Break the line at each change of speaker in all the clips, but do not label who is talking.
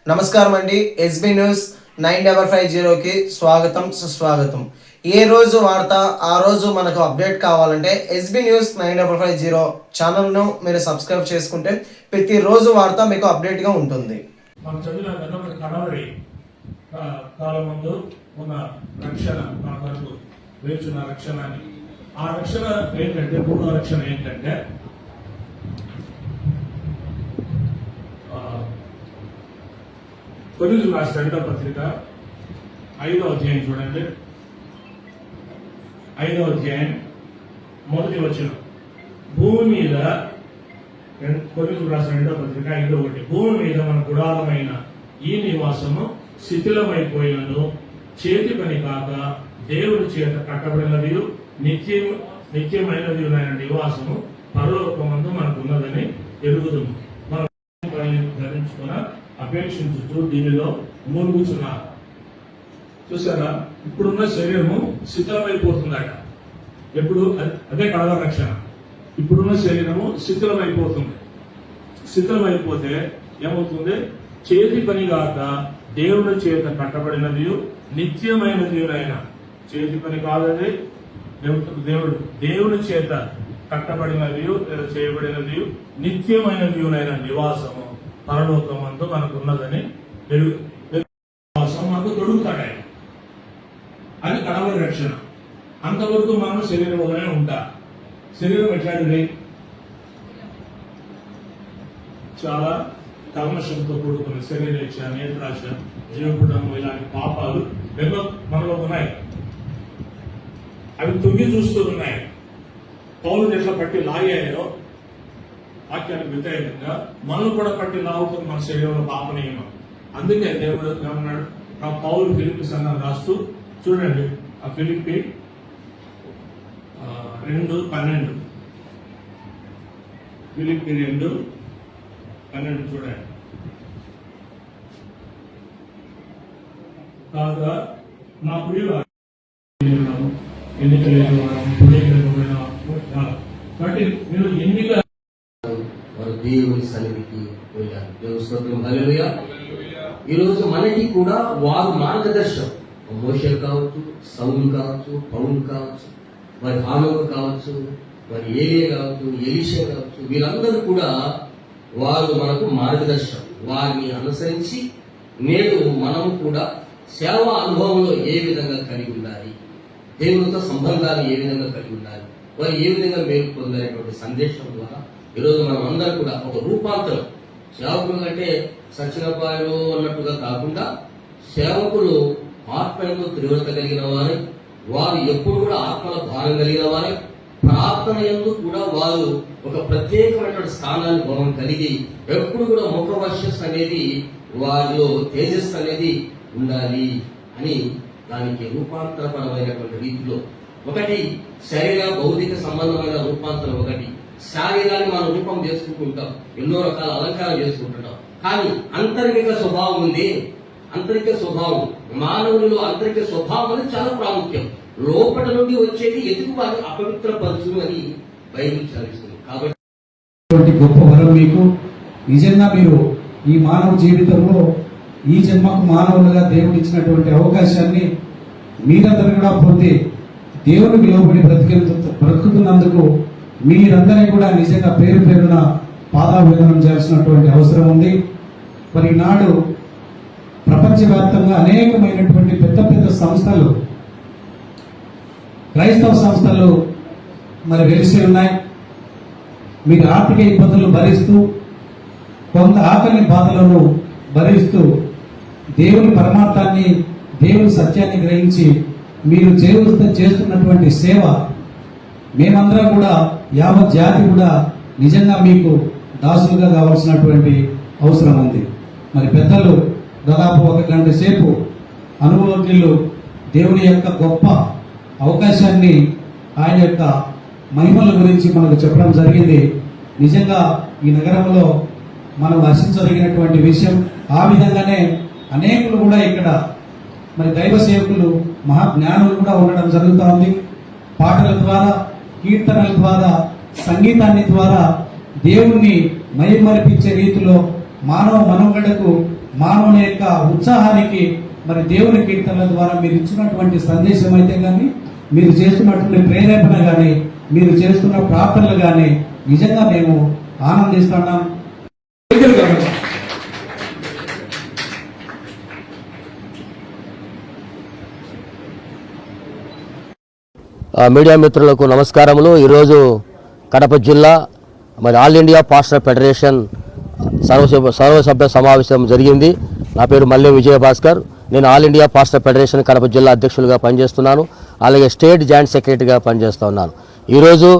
నమస్కారం అండి. SB news 9550కి స్వాగతం సుస్వాగతం. ఏ రోజు వార్త ఆ రోజు మనకు అప్డేట్ కావాలంటే ఎస్బీ న్యూస్ 9550 ఛానల్ను మీరు సబ్స్క్రైబ్ చేసుకుంటే ప్రతిరోజు వార్త మీకు అప్డేట్గా ఉంటుంది.
మనం చదివిన కడవరి కాలం ముందు ఉన్న రక్షణ, మన వరకు వేచున్న రక్షణ అని. ఆ రక్షణ ఏంటంటే, మూడో రక్షణ ఏంటంటే కొరింథీయులకు రాసిన రెండవ పత్రిక 5వ అధ్యాయం చూడండి. 5వ అధ్యాయం 1వ వచనం. భూమి మీద, కొరింథీయులకు రాసిన రెండవ పత్రిక 5:1, భూమి మీద మన గుడారమైన ఈ నివాసము శిథిలమైపోయినను చేతి పని కాక దేవుడి చేత కట్టబడినది నిత్యమైనది నివాసము పరలోకమందు మనకు ఉన్నదని ఎరుగుదుము. మనం ధరించుకున్న అపేక్షించుతూ దీనిలో మూలుగుచున్నారు. చూసారా, ఇప్పుడున్న శరీరము శిథిలమైపోతుందట. ఎప్పుడు? అదే కడవ రక్షణ. ఇప్పుడున్న శరీరము శిథిలమైపోతుంది. శిథిలమైపోతే ఏమవుతుంది? చేతి పని కాక దేవుడి చేత కట్టబడినది నిత్యమైనది. చేతి పని కాదని దేవుడి చేత కట్టబడినది చేయబడినది నిత్యమైనది నివాసము పరలోకమందు మనకు ఉన్నదని నివాసం మనకు దొరుకుతాడు. అది కడవరి రక్షణ. అంతవరకు మనం శరీరంలోనే ఉంటా. శరీరం ఎట్లాంటిది? చాలా కల్మషంతో కూడుకున్న శరీరేచ్ఛ, నేత్రాశ, జీవపుటం ఇలాంటి పాపాలు ఎన్నో మనలో ఉన్నాయి. అవి తుంగి చూస్తూ ఉన్నాయి. పౌలు ఎట్లా పట్టి లాగాయో వాక్యానికి వ్యతిరేకంగా మనల్ని కూడా పట్టి లాగుతుంది మన శరీరంలో పాప నియమం. అందుకే దేవుడు ఏమన్నాడు? ఆ పౌలు ఫిలిప్పీ సంఘం రాస్తూ చూడండి, ఆ ఫిలిప్పీ 2:12, ఫిలిప్పీ 2:12 చూడండి. కాగా నా ప్రియుల ఎన్నిక లేని కాబట్టి మీరు ఎన్నిక
దేవుని సన్నిధికి వెళ్ళారు. దేవుని స్తోత్రం, హల్లెలూయా. ఈరోజు మనకి కూడా వారు మార్గదర్శనం. మోషే కావచ్చు, సౌలు కావచ్చు, పౌలు కావచ్చు, మరి హానోకు కావచ్చు, మరి ఏలియా కావచ్చు, ఎలీషా కావచ్చు, వీరందరూ కూడా వారు మనకు మార్గదర్శనం. వారిని అనుసరించి నేడు మనం కూడా సేవా అనుభవంలో ఏ విధంగా కలిగి ఉండాలి, దేవునితో సంబంధాలు ఏ విధంగా కలిగి ఉండాలి, వారు ఏ విధంగా మేలు పొందనేటువంటి సందేశం ద్వారా ఈరోజు మనం అందరం కూడా ఒక రూపాంతరం, సేవకులు అంటే సచ్చినపాయలు అన్నట్టుగా కాకుండా సేవకులు ఆత్మయంలో తీవ్రత కలిగిన వారు, వారు ఎప్పుడు కూడా ఆత్మల భారం కలిగిన వారు, ప్రార్థన యందు కూడా వారు ఒక ప్రత్యేకమైనటువంటి స్థానాన్ని భావం కలిగి ఎప్పుడు కూడా ముఖవర్షస్ అనేది వారిలో తేజస్సు అనేది ఉండాలి అని దానికి రూపాంతరపరమైనటువంటి రీతిలో ఒకటి శరీర భౌతిక సంబంధమైన రూపాంతరం, ఒకటి శారీరాన్ని మనం రూపం చేసుకుంటుంటాం, ఎన్నో రకాల అలంకారం చేసుకుంటుంటాం. కానీ అంతర్గత స్వభావం ఉంది. అంతరిక స్వభావం, మానవునిలో అంతరిక స్వభావం అనేది చాలా ప్రాముఖ్యం. లోపల నుండి వచ్చేది ఎదుగు వారి అపవిత్రపరచును అని బైబిల్ చదివిస్తుంది. కాబట్టి
గొప్ప వరం మీకు. నిజంగా మీరు ఈ మానవ జీవితంలో ఈ జన్మకు మానవులుగా దేవుడు ఇచ్చినటువంటి అవకాశాన్ని మీరందరూ కూడా పొంది దేవునికి లోబడి బ్రతుకుతున్నందుకు మీరందరినీ కూడా నిజంగా పేరు పేరున పాదాభివందనం చేయాల్సినటువంటి అవసరం ఉంది. మరి నాడు ప్రపంచవ్యాప్తంగా అనేకమైనటువంటి పెద్ద పెద్ద సంస్థలు, క్రైస్తవ సంస్థలు మరి వెలిసి ఉన్నాయి. మీకు ఆర్థిక ఇబ్బందులు భరిస్తూ, కొంత ఆకలి బాధలను భరిస్తూ దేవుని పరమార్థాన్ని, దేవుని సత్యాన్ని గ్రహించి మీరు చేస్తున్నటువంటి సేవ, మేమందరం కూడా యావత్ జాతి కూడా నిజంగా మీకు దాసులుగా కావాల్సినటువంటి అవసరం ఉంది. మరి పెద్దలు దాదాపు 1 గంట సేపు అనుభవజ్ఞులు దేవుని యొక్క గొప్ప అవకాశాన్ని, ఆయన యొక్క మహిమల గురించి మనకు చెప్పడం జరిగింది. నిజంగా ఈ నగరంలో మనం హర్షించదగినటువంటి విషయం. ఆ విధంగానే అనేకులు కూడా ఇక్కడ మరి దైవ సేవకులు, మహాజ్ఞానులు కూడా ఉండడం జరుగుతూ ఉంది. పాటల ద్వారా, కీర్తనల ద్వారా, సంగీతాన్ని ద్వారా దేవుణ్ణి మైమరిపించే రీతిలో మానవ మనుగడకు మానవుని యొక్క ఉత్సాహానికి మరి దేవుని కీర్తనల ద్వారా మీరు ఇచ్చినటువంటి సందేశం అయితే కానీ, మీరు చేస్తున్నటువంటి ప్రేరేపణ కానీ, మీరు చేస్తున్న ప్రార్థనలు కానీ నిజంగా మేము ఆనందిస్తున్నాం.
మీడియా మిత్రులకు నమస్కారములు. ఈరోజు కడప జిల్లా మరి ఆల్ ఇండియా పాస్టర్ ఫెడరేషన్ సర్వసభ్య సమావేశం జరిగింది. నా పేరు మల్లె విజయభాస్కర్. నేను all India pastor federation Kadapa జిల్లా అధ్యక్షులుగా పనిచేస్తున్నాను. అలాగే స్టేట్ జాయింట్ సెక్రటరీగా పనిచేస్తూ ఉన్నాను. ఈరోజు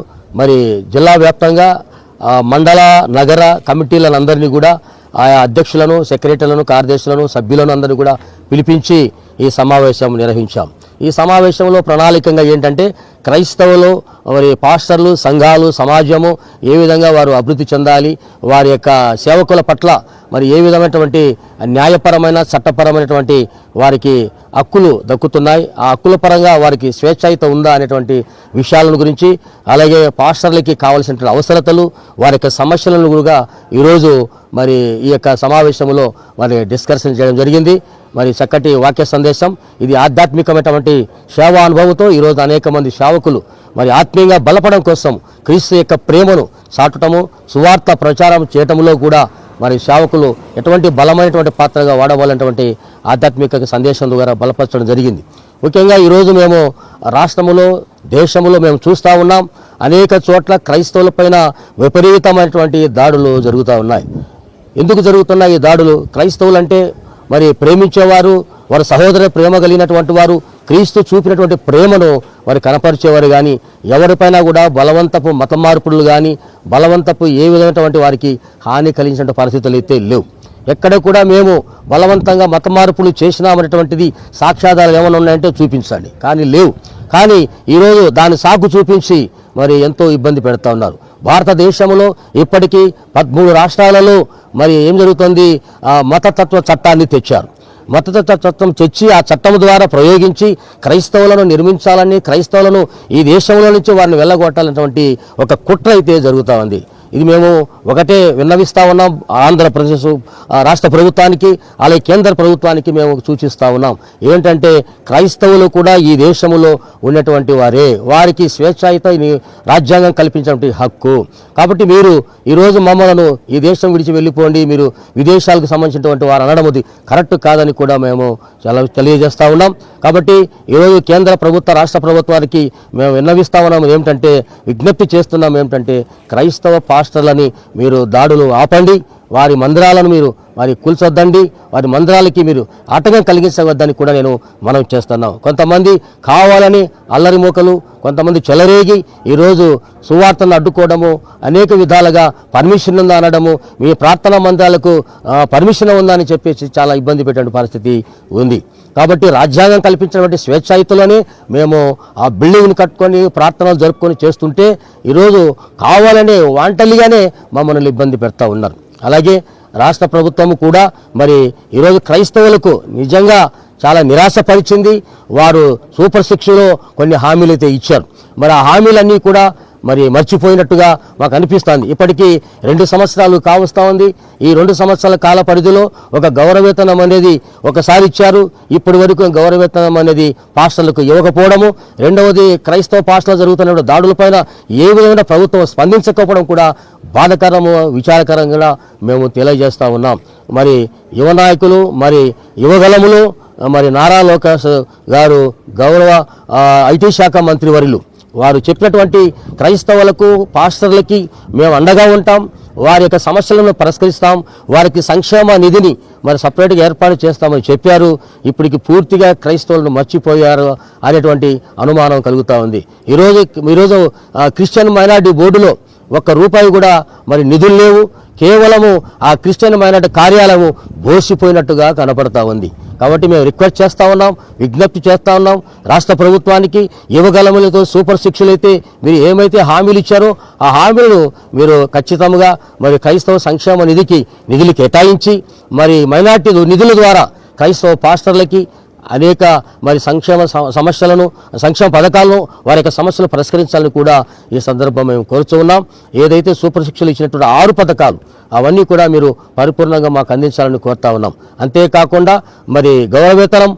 మరి జిల్లా వ్యాప్తంగా మండల నగర కమిటీలందరినీ కూడా ఆయా అధ్యక్షులను, సెక్రటరీలను, కార్యదర్శులను, సభ్యులను అందరినీ కూడా పిలిపించి ఈ సమావేశం నిర్వహించాం. ఈ సమావేశంలో ప్రణాళికంగా ఏంటంటే క్రైస్తవులు మరి పాస్టర్లు, సంఘాలు, సమాజము ఏ విధంగా వారు అభివృద్ధి చెందాలి, వారి యొక్క సేవకుల పట్ల మరి ఏ విధమైనటువంటి న్యాయపరమైన చట్టపరమైనటువంటి వారికి హక్కులు దక్కుతున్నాయి, ఆ హక్కుల పరంగా వారికి స్వేచ్ఛాయుత ఉందా అనేటువంటి విషయాలను గురించి, అలాగే పాస్టర్లకి కావాల్సిన అవసరతలు, వారి యొక్క సమస్యలను కూడా ఈరోజు మరి ఈ యొక్క సమావేశంలో మరి డిస్కషన్ చేయడం జరిగింది. మరి చక్కటి వాక్య సందేశం, ఇది ఆధ్యాత్మికమైనటువంటి సేవా అనుభవంతో ఈరోజు అనేక మంది సేవకులు మరి ఆత్మీయంగా బలపడం కోసం క్రీస్తు యొక్క ప్రేమను చాటటము, సువార్త ప్రచారం చేయటంలో కూడా మరి సేవకులు ఎటువంటి బలమైనటువంటి పాత్రగా వాడవాలన్నటువంటి ఆధ్యాత్మిక సందేశం ద్వారా బలపరచడం జరిగింది. ముఖ్యంగా ఈరోజు మేము రాష్ట్రంలో, దేశంలో మేము చూస్తూ ఉన్నాం, అనేక చోట్ల క్రైస్తవులపైన విపరీతమైనటువంటి దాడులు జరుగుతూ ఉన్నాయి. ఎందుకు జరుగుతున్నాయి ఈ దాడులు? క్రైస్తవులు అంటే మరి ప్రేమించేవారు, వారి సహోదర ప్రేమ కలిగినటువంటి వారు, క్రీస్తు చూపినటువంటి ప్రేమను వారు కనపరిచేవారు. కానీ ఎవరిపైనా కూడా బలవంతపు మత మార్పులు కానీ, బలవంతపు ఏ విధమైనటువంటి వారికి హాని కలిగించిన పరిస్థితులు అయితే లేవు. ఎక్కడ కూడా మేము బలవంతంగా మత మార్పులు చేసినామనేటువంటిది సాక్ష్యాధారాలు ఏమైనా ఉన్నాయంటే చూపించండి, కానీ లేవు. కానీ ఈరోజు దాన్ని సాకు చూపించి మరి ఎంతో ఇబ్బంది పెడతా ఉన్నారు. భారతదేశంలో ఇప్పటికీ 13 రాష్ట్రాలలో మరి ఏం జరుగుతుంది, మతతత్వ చట్టాన్ని తెచ్చారు. మతతత్వ చట్టం తెచ్చి ఆ చట్టం ద్వారా ప్రయోగించి క్రైస్తవులను నిర్మించాలని, క్రైస్తవులను ఈ దేశంలో నుంచి వారిని వెళ్ళగొట్టాలనేటువంటి ఒక కుట్ర అయితే జరుగుతూ ఉంది. ఇది మేము ఒకటే విన్నవిస్తూ ఉన్నాం. ఆంధ్రప్రదేశ్ రాష్ట్ర ప్రభుత్వానికి, అలాగే కేంద్ర ప్రభుత్వానికి మేము సూచిస్తూ ఉన్నాం. ఏంటంటే క్రైస్తవులు కూడా ఈ దేశంలో ఉన్నటువంటి వారే, వారికి స్వేచ్ఛాయుత రాజ్యాంగం కల్పించినటువంటి హక్కు. కాబట్టి మీరు ఈరోజు మమ్మలను ఈ దేశం విడిచి వెళ్ళిపోండి, మీరు విదేశాలకు సంబంధించినటువంటి వారు అనడం అది కరెక్ట్ కాదని కూడా మేము తెలియజేస్తూ ఉన్నాం. కాబట్టి ఈరోజు కేంద్ర ప్రభుత్వ, రాష్ట్ర ప్రభుత్వానికి మేము విన్నవిస్తూ ఉన్నాం ఏమిటంటే, విజ్ఞప్తి చేస్తున్నాం ఏమిటంటే, క్రైస్తవ పాస్టర్లని మీరు దాడులు ఆపండి, వారి మందిరాలను మీరు మరి కూల్చొద్దండి, వారి మందిరాలకి మీరు ఆటంకం కలిగించవద్దని కూడా నేను మనవి చేస్తున్నాం. కొంతమంది కావాలని అల్లరి మూకలు, కొంతమంది చెలరేగి ఈరోజు సువార్తను అడ్డుకోవడము, అనేక విధాలుగా పర్మిషన్ ఉందా అనడము, మీ ప్రార్థనా మందిరాలకు పర్మిషన్ ఉందా అని చెప్పేసి చాలా ఇబ్బంది పెట్టే పరిస్థితి ఉంది. కాబట్టి రాజ్యాంగం కల్పించినటువంటి స్వేచ్ఛాయుతులని మేము ఆ బిల్డింగ్ని కట్టుకొని ప్రార్థనలు జరుపుకొని చేస్తుంటే ఈరోజు కావాలనే వాంటలిగానే మమ్మల్ని ఇబ్బంది పెడతా ఉన్నారు. అలాగే రాష్ట్ర ప్రభుత్వం కూడా మరి ఈరోజు క్రైస్తవులకు నిజంగా చాలా నిరాశపరిచింది. వారు సూపర్ 6లో కొన్ని హామీలు అయితే ఇచ్చారు. మరి ఆ హామీలన్నీ కూడా మరి మర్చిపోయినట్టుగా మాకు అనిపిస్తుంది. ఇప్పటికీ 2 సంవత్సరాలు కావస్తూ ఉంది. ఈ 2 సంవత్సరాల కాల పరిధిలో ఒక గౌరవేతనం అనేది ఒకసారి ఇచ్చారు. ఇప్పటి వరకు గౌరవేతనం అనేది పాస్టర్లకు ఇవ్వకపోవడము, రెండవది క్రైస్తవ పాస్టర్లు జరుగుతున్న దాడులపైన ఏ విధమైన ప్రభుత్వం స్పందించకపోవడం కూడా బాధాకరము, విచారకరంగా మేము తెలియజేస్తూ ఉన్నాం. మరి యువ నాయకులు, మరి యువగలములు, మరి నారా లోకేష్ గారు గౌరవ ఐటీ శాఖ మంత్రివర్యులు వారు చెప్పినటువంటి క్రైస్తవులకు, పాస్టర్లకి మేము అండగా ఉంటాం, వారి యొక్క సమస్యలను పరిష్కరిస్తాం, వారికి సంక్షేమ నిధిని మరి సపరేట్గా ఏర్పాటు చేస్తామని చెప్పారు. ఇప్పటికి పూర్తిగా క్రైస్తవులను మర్చిపోయారు అనేటువంటి అనుమానం కలుగుతూ ఉంది. ఈరోజు క్రిస్టియన్ మైనారిటీ బోర్డులో ₹1 కూడా మరి నిధులు లేవు. కేవలము ఆ క్రిస్టియన్ మైనారిటీ కార్యాలయము బోసిపోయినట్టుగా కనపడతా ఉంది. కాబట్టి మేము రిక్వెస్ట్ చేస్తూ ఉన్నాం, విజ్ఞప్తి చేస్తూ ఉన్నాం రాష్ట్ర ప్రభుత్వానికి, యువగలములతో సూపర్ 6లు అయితే మీరు ఏమైతే హామీలు ఇచ్చారో ఆ హామీలను మీరు ఖచ్చితంగా మరి క్రైస్తవ సంక్షేమ నిధికి నిధులు కేటాయించి మరి మైనారిటీ నిధుల ద్వారా క్రైస్తవ పాస్టర్లకి, అనేక మరి సమస్యలను సంక్షేమ పథకాలను వారి యొక్క సమస్యలను పరిష్కరించాలని కూడా ఈ సందర్భం మేము కోరుతూ ఉన్నాం. ఏదైతే సూపర్ శిక్షలు ఇచ్చినటువంటి 6 పథకాలు అవన్నీ కూడా మీరు పరిపూర్ణంగా మాకు అందించాలని కోరుతా ఉన్నాం. అంతేకాకుండా మరి గౌరవేతనం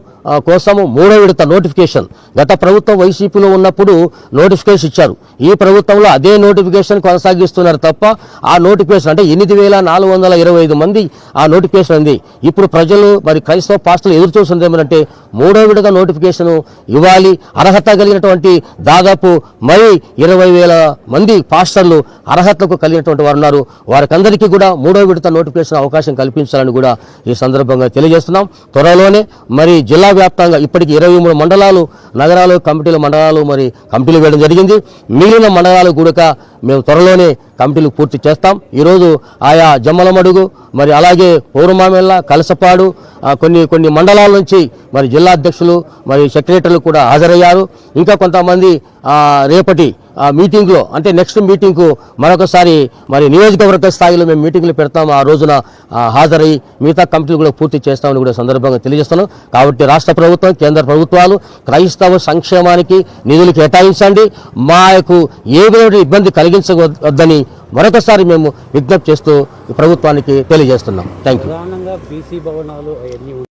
కోసము 3వ విడత నోటిఫికేషన్ గత ప్రభుత్వం వైసీపీలో ఉన్నప్పుడు నోటిఫికేషన్ ఇచ్చారు. ఈ ప్రభుత్వంలో అదే నోటిఫికేషన్ కొనసాగిస్తున్నారు తప్ప ఆ నోటిఫికేషన్ అంటే 8,425 మంది ఆ నోటిఫికేషన్ ఉంది. ఇప్పుడు ప్రజలు మరి క్రైస్తవ పాస్టర్లు ఎదురు చూస్తుంది ఏమంటే 3వ విడత నోటిఫికేషన్ ఇవ్వాలి. అర్హత కలిగినటువంటి దాదాపు మరి 20,000 మంది పాస్టర్లు అర్హతకు కలిగినటువంటి వారు ఉన్నారు. వారికందరికీ కూడా 3వ విడత నోటిఫికేషన్ అవకాశం కల్పించాలని కూడా ఈ సందర్భంగా తెలియజేస్తున్నాం. త్వరలోనే మరి జిల్లా వ్యాప్తంగా ఇప్పటికి 23 మండలాలు, నగరాలు, మండలాలు కమిటీలు వేయడం జరిగింది. మిగిలిన మండలాలు కూడా మేము త్వరలోనే కమిటీలు పూర్తి చేస్తాం. ఈరోజు ఆయా జమ్మలమడుగు మరి అలాగే పౌరమామెల్ల, కలసపాడు కొన్ని మండలాల నుంచి మరి జిల్లా అధ్యక్షులు మరి సెక్రటరీలు కూడా హాజరయ్యారు. ఇంకా కొంతమంది రేపటి మీటింగ్లో అంటే నెక్స్ట్ మీటింగ్కు మరొకసారి మరి నియోజకవర్గ స్థాయిలో మేము మీటింగ్లు పెడతాము. ఆ రోజున హాజరై మిగతా కమిటీలు కూడా పూర్తి చేస్తామని కూడా సందర్భంగా తెలియజేస్తున్నాం. కాబట్టి రాష్ట్ర ప్రభుత్వం, కేంద్ర ప్రభుత్వాలు క్రైస్తవ సంక్షేమానికి నిధులు కేటాయించండి. మాకు ఏ విధమైన ఇబ్బంది కలిగించవద్దని మరొకసారి మేము విజ్ఞప్తి చేస్తూ ప్రభుత్వానికి తెలియజేస్తున్నాం. Thank you.
ప్రధానంగా బీసీ భవనాలు అవన్నీ